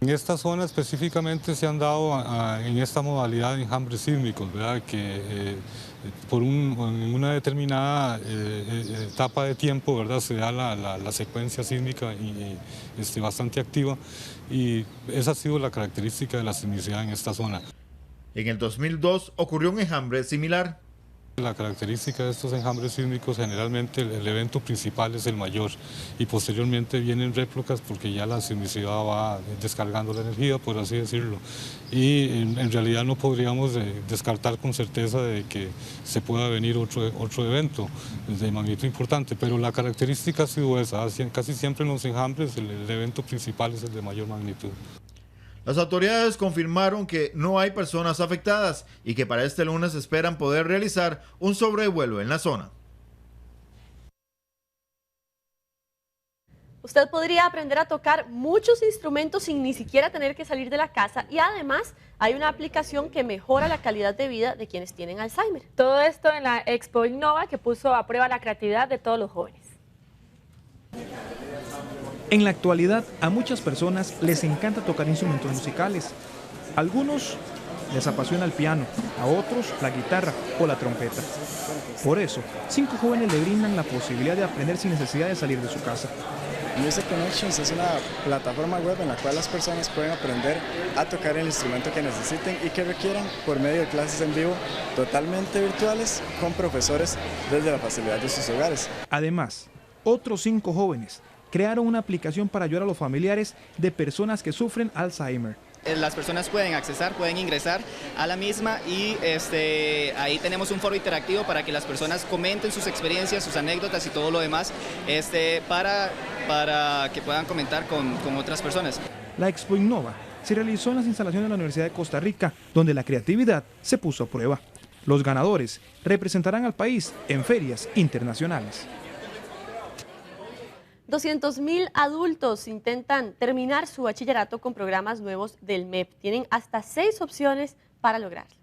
En esta zona específicamente se han dado en esta modalidad de enjambres sísmicos, ¿verdad? Que en una determinada etapa de tiempo, ¿verdad? Se da la secuencia sísmica bastante activa y esa ha sido la característica de la sismicidad en esta zona. En el 2002 ocurrió un enjambre similar. La característica de estos enjambres sísmicos, generalmente el evento principal es el mayor y posteriormente vienen réplicas porque ya la sismicidad va descargando la energía, por así decirlo. Y en realidad no podríamos descartar con certeza de que se pueda venir otro evento de magnitud importante, pero la característica ha sido esa, casi siempre en los enjambres el evento principal es el de mayor magnitud. Las autoridades confirmaron que no hay personas afectadas y que para este lunes esperan poder realizar un sobrevuelo en la zona. Usted podría aprender a tocar muchos instrumentos sin ni siquiera tener que salir de la casa y además hay una aplicación que mejora la calidad de vida de quienes tienen Alzheimer. Todo esto en la Expo Innova que puso a prueba la creatividad de todos los jóvenes. En la actualidad, a muchas personas les encanta tocar instrumentos musicales. A algunos les apasiona el piano, a otros la guitarra o la trompeta. Por eso, 5 jóvenes le brindan la posibilidad de aprender sin necesidad de salir de su casa. Music Connections es una plataforma web en la cual las personas pueden aprender a tocar el instrumento que necesiten y que requieran por medio de clases en vivo totalmente virtuales con profesores desde la facilidad de sus hogares. Además, otros 5 jóvenes crearon una aplicación para ayudar a los familiares de personas que sufren Alzheimer. Las personas pueden accesar, pueden ingresar a la misma y ahí tenemos un foro interactivo para que las personas comenten sus experiencias, sus anécdotas y todo lo demás para que puedan comentar con otras personas. La Expo Innova se realizó en las instalaciones de la Universidad de Costa Rica, donde la creatividad se puso a prueba. Los ganadores representarán al país en ferias internacionales. 200.000 adultos intentan terminar su bachillerato con programas nuevos del MEP. Tienen hasta 6 opciones para lograrlo.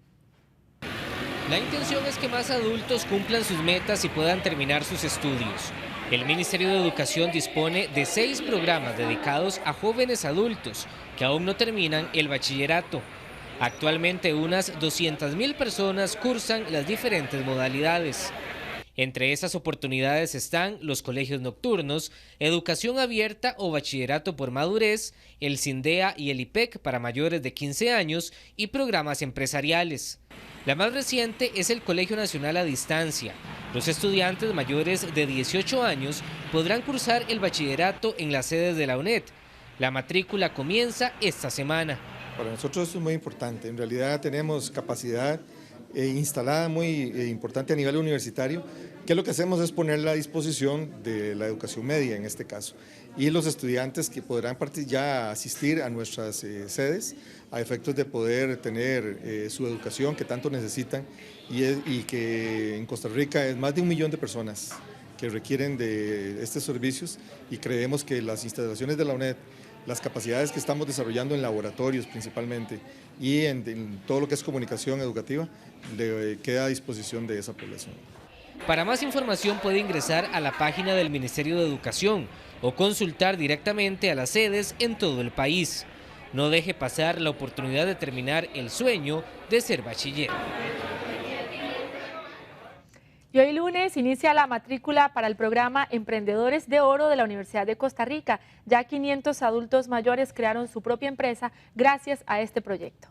La intención es que más adultos cumplan sus metas y puedan terminar sus estudios. El Ministerio de Educación dispone de 6 programas dedicados a jóvenes adultos que aún no terminan el bachillerato. Actualmente unas 200.000 personas cursan las diferentes modalidades. Entre esas oportunidades están los colegios nocturnos, educación abierta o bachillerato por madurez, el CINDEA y el IPEC para mayores de 15 años y programas empresariales. La más reciente es el Colegio Nacional a Distancia. Los estudiantes mayores de 18 años podrán cursar el bachillerato en las sedes de la UNED. La matrícula comienza esta semana. Para nosotros es muy importante. En realidad tenemos capacidad instalada muy importante a nivel universitario, que lo que hacemos es ponerla a disposición de la educación media en este caso, y los estudiantes que podrán ya asistir a nuestras sedes a efectos de poder tener su educación que tanto necesitan, y que en Costa Rica es más de 1 millón de personas que requieren de estos servicios, y creemos que las instalaciones de la UNED, las capacidades que estamos desarrollando en laboratorios principalmente y en todo lo que es comunicación educativa, queda a disposición de esa población. Para más información puede ingresar a la página del Ministerio de Educación o consultar directamente a las sedes en todo el país. No deje pasar la oportunidad de terminar el sueño de ser bachiller. Y hoy lunes inicia la matrícula para el programa Emprendedores de Oro de la Universidad de Costa Rica. Ya 500 adultos mayores crearon su propia empresa gracias a este proyecto.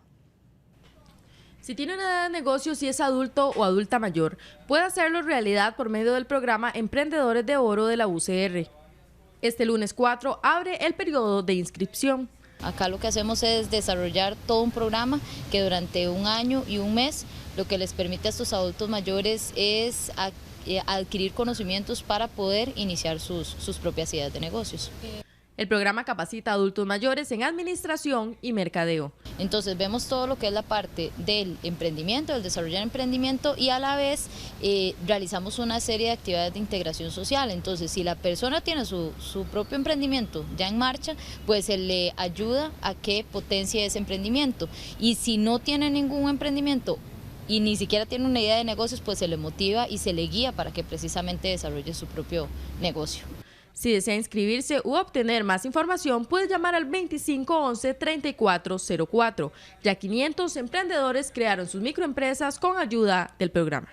Si tiene una edad de negocio, si es adulto o adulta mayor, puede hacerlo realidad por medio del programa Emprendedores de Oro de la UCR. Este lunes 4 abre el periodo de inscripción. Acá lo que hacemos es desarrollar todo un programa que durante 1 año y 1 mes lo que les permite a estos adultos mayores es adquirir conocimientos para poder iniciar sus propias ideas de negocios. El programa capacita a adultos mayores en administración y mercadeo. Entonces vemos todo lo que es la parte del emprendimiento, del desarrollar emprendimiento, y a la vez realizamos una serie de actividades de integración social. Entonces si la persona tiene su propio emprendimiento ya en marcha, pues se le ayuda a que potencie ese emprendimiento, y si no tiene ningún emprendimiento y ni siquiera tiene una idea de negocios, pues se le motiva y se le guía para que precisamente desarrolle su propio negocio. Si desea inscribirse u obtener más información, puede llamar al 2511-3404. Ya 500 emprendedores crearon sus microempresas con ayuda del programa.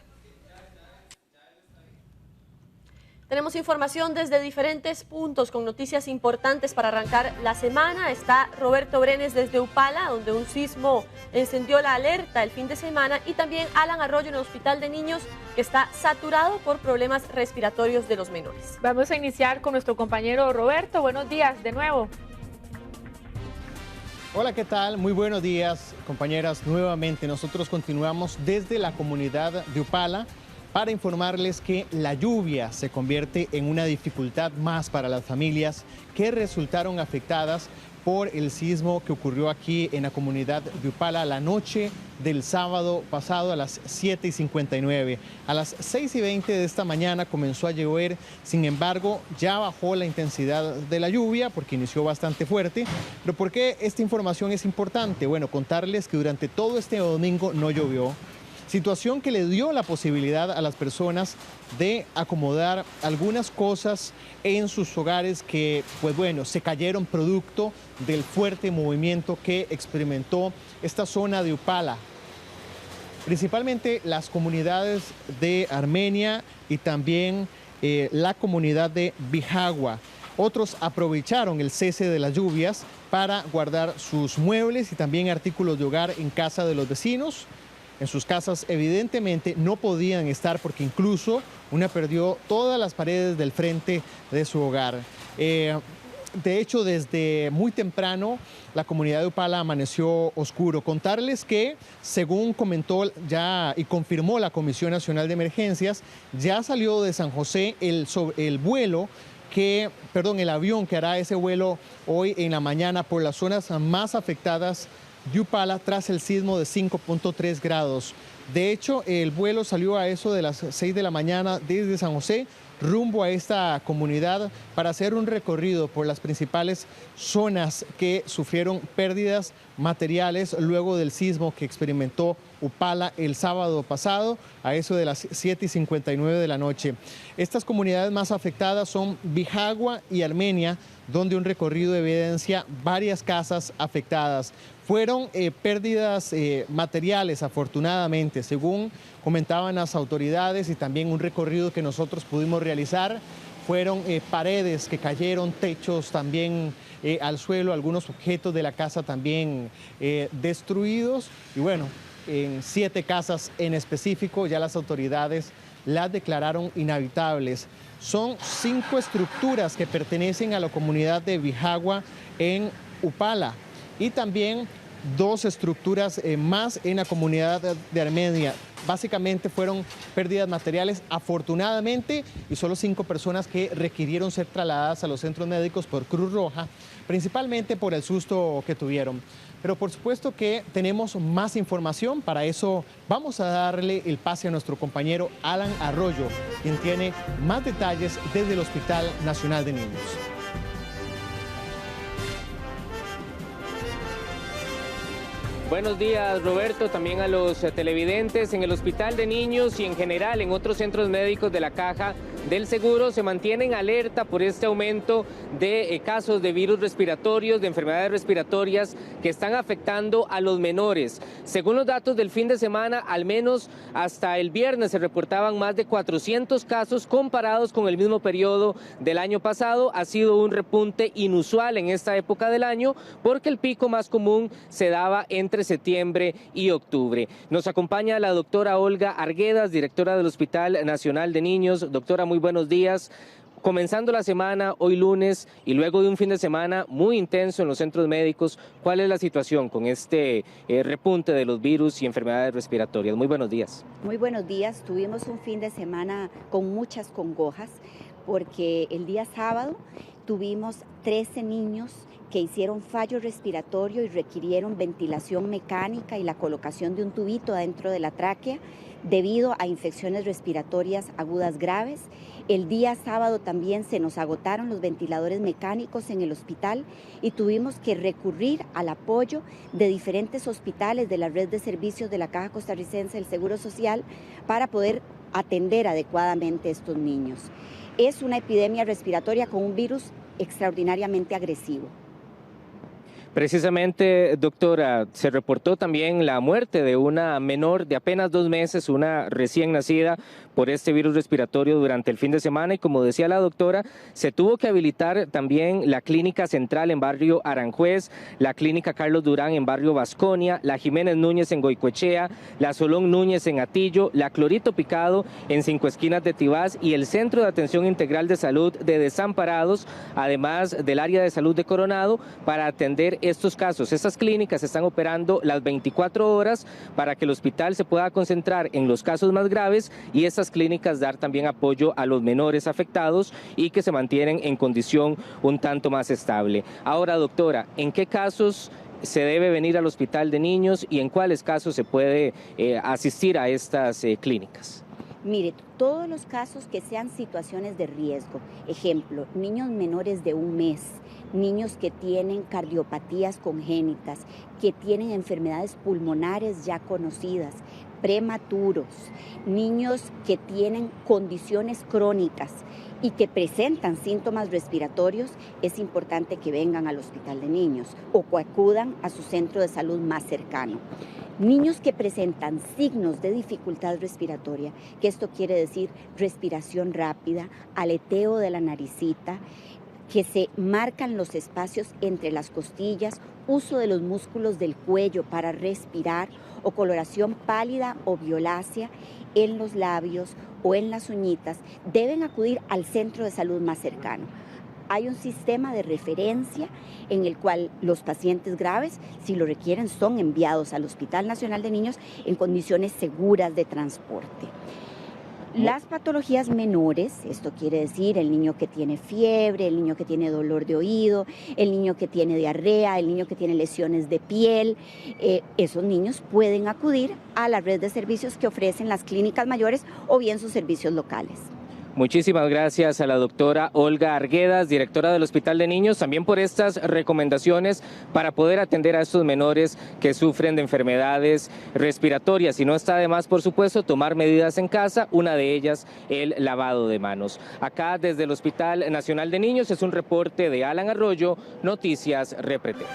Tenemos información desde diferentes puntos con noticias importantes para arrancar la semana. Está Roberto Brenes desde Upala, donde un sismo encendió la alerta el fin de semana, y también Alan Arroyo en el Hospital de Niños, que está saturado por problemas respiratorios de los menores. Vamos a iniciar con nuestro compañero Roberto. Buenos días de nuevo. Hola, ¿qué tal? Muy buenos días, compañeras. Nuevamente nosotros continuamos desde la comunidad de Upala para informarles que la lluvia se convierte en una dificultad más para las familias que resultaron afectadas por el sismo que ocurrió aquí en la comunidad de Upala la noche del sábado pasado a las 7:59. A las 6:20 de esta mañana comenzó a llover, sin embargo ya bajó la intensidad de la lluvia porque inició bastante fuerte. ¿Pero por qué esta información es importante? Bueno, contarles que durante todo este domingo no llovió. Situación que le dio la posibilidad a las personas de acomodar algunas cosas en sus hogares que, pues bueno, se cayeron producto del fuerte movimiento que experimentó esta zona de Upala. Principalmente las comunidades de Armenia y también la comunidad de Bijagua. Otros aprovecharon el cese de las lluvias para guardar sus muebles y también artículos de hogar en casa de los vecinos. En sus casas evidentemente no podían estar porque incluso una perdió todas las paredes del frente de su hogar. De hecho, desde muy temprano la comunidad de Upala amaneció oscuro. Contarles que, según comentó ya y confirmó la Comisión Nacional de Emergencias, ya salió de San José el avión que hará ese vuelo hoy en la mañana por las zonas más afectadas de Upala tras el sismo de 5.3 grados. De hecho, el vuelo salió a eso de las 6 de la mañana desde San José rumbo a esta comunidad para hacer un recorrido por las principales zonas que sufrieron pérdidas materiales luego del sismo que experimentó Upala el sábado pasado a eso de las 7:59 de la noche. Estas comunidades más afectadas son Bijagua y Armenia, donde un recorrido evidencia varias casas afectadas. Fueron pérdidas materiales, afortunadamente, según comentaban las autoridades, y también un recorrido que nosotros pudimos realizar. Fueron paredes que cayeron, techos también al suelo, algunos objetos de la casa también destruidos. Y bueno, en 7 casas en específico ya las autoridades las declararon inhabitables. Son 5 estructuras que pertenecen a la comunidad de Bijagua en Upala. Y también 2 estructuras más en la comunidad de Armenia. Básicamente fueron pérdidas materiales, afortunadamente, y solo 5 personas que requirieron ser trasladadas a los centros médicos por Cruz Roja, principalmente por el susto que tuvieron. Pero por supuesto que tenemos más información, para eso vamos a darle el pase a nuestro compañero Alan Arroyo, quien tiene más detalles desde el Hospital Nacional de Niños. Buenos días, Roberto, también a los televidentes. En el Hospital de Niños y en general en otros centros médicos de la Caja del Seguro se mantienen alerta por este aumento de casos de virus respiratorios, de enfermedades respiratorias que están afectando a los menores. Según los datos del fin de semana, al menos hasta el viernes se reportaban más de 400 casos comparados con el mismo periodo del año pasado. Ha sido un repunte inusual en esta época del año porque el pico más común se daba entre septiembre y octubre. Nos acompaña la doctora Olga Arguedas, directora del Hospital Nacional de Niños. Doctora, muy buenos días. Comenzando la semana, hoy lunes, y luego de un fin de semana muy intenso en los centros médicos, ¿cuál es la situación con este repunte de los virus y enfermedades respiratorias? Muy buenos días. Muy buenos días. Tuvimos un fin de semana con muchas congojas, porque el día sábado tuvimos 13 niños que hicieron fallo respiratorio y requirieron ventilación mecánica y la colocación de un tubito dentro de la tráquea debido a infecciones respiratorias agudas graves. El día sábado también se nos agotaron los ventiladores mecánicos en el hospital y tuvimos que recurrir al apoyo de diferentes hospitales de la red de servicios de la Caja Costarricense del Seguro Social para poder atender adecuadamente a estos niños. Es una epidemia respiratoria con un virus extraordinariamente agresivo. Precisamente, doctora, se reportó también la muerte de una menor de apenas 2 meses, una recién nacida, por este virus respiratorio durante el fin de semana, y como decía la doctora, se tuvo que habilitar también la clínica central en barrio Aranjuez, la clínica Carlos Durán en barrio Vasconia, la Jiménez Núñez en Goicoechea, la Solón Núñez en Atillo, la Clorito Picado en 5 Esquinas de Tibás y el Centro de Atención Integral de Salud de Desamparados, además del área de salud de Coronado, para atender estos casos. Estas clínicas están operando las 24 horas para que el hospital se pueda concentrar en los casos más graves y estas clínicas dar también apoyo a los menores afectados y que se mantienen en condición un tanto más estable. Ahora, doctora, ¿en qué casos se debe venir al Hospital de Niños y en cuáles casos se puede asistir a estas clínicas? Mire, todos los casos que sean situaciones de riesgo, ejemplo, niños menores de 1 mes, niños que tienen cardiopatías congénitas, que tienen enfermedades pulmonares ya conocidas, prematuros, niños que tienen condiciones crónicas y que presentan síntomas respiratorios, es importante que vengan al Hospital de Niños o que acudan a su centro de salud más cercano. Niños que presentan signos de dificultad respiratoria, que esto quiere decir respiración rápida, aleteo de la naricita, que se marcan los espacios entre las costillas, uso de los músculos del cuello para respirar o coloración pálida o violácea en los labios o en las uñitas, deben acudir al centro de salud más cercano. Hay un sistema de referencia en el cual los pacientes graves, si lo requieren, son enviados al Hospital Nacional de Niños en condiciones seguras de transporte. Las patologías menores, esto quiere decir el niño que tiene fiebre, el niño que tiene dolor de oído, el niño que tiene diarrea, el niño que tiene lesiones de piel, esos niños pueden acudir a la red de servicios que ofrecen las clínicas mayores o bien sus servicios locales. Muchísimas gracias a la doctora Olga Arguedas, directora del Hospital de Niños, también por estas recomendaciones para poder atender a estos menores que sufren de enfermedades respiratorias. Y no está de más, por supuesto, tomar medidas en casa, una de ellas el lavado de manos. Acá desde el Hospital Nacional de Niños es un reporte de Alan Arroyo, Noticias Repretel.